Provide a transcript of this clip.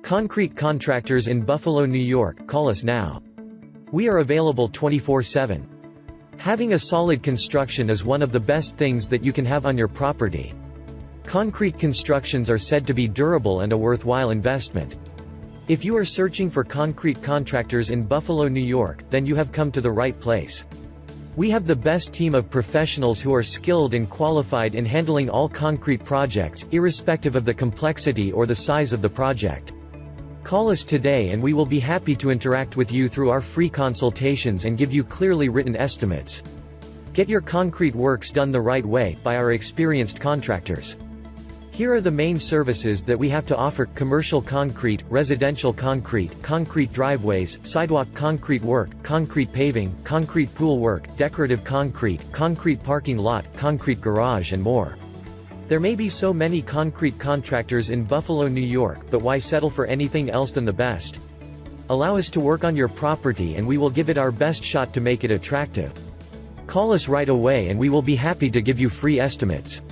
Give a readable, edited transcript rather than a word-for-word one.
Concrete Contractors in Buffalo, New York. Call us now. We are available 24/7. Having a solid construction is one of the best things that you can have on your property. Concrete constructions are said to be durable and a worthwhile investment. If you are searching for concrete contractors in Buffalo, New York, then you have come to the right place. We have the best team of professionals who are skilled and qualified in handling all concrete projects, irrespective of the complexity or the size of the project. Call us today and we will be happy to interact with you through our free consultations and give you clearly written estimates. Get your concrete works done the right way, by our experienced contractors. Here are the main services that we have to offer: commercial concrete, residential concrete, concrete driveways, sidewalk concrete work, concrete paving, concrete pool work, decorative concrete, concrete parking lot, concrete garage and more. There may be so many concrete contractors in Buffalo, New York, but why settle for anything else than the best? Allow us to work on your property and we will give it our best shot to make it attractive. Call us right away and we will be happy to give you free estimates.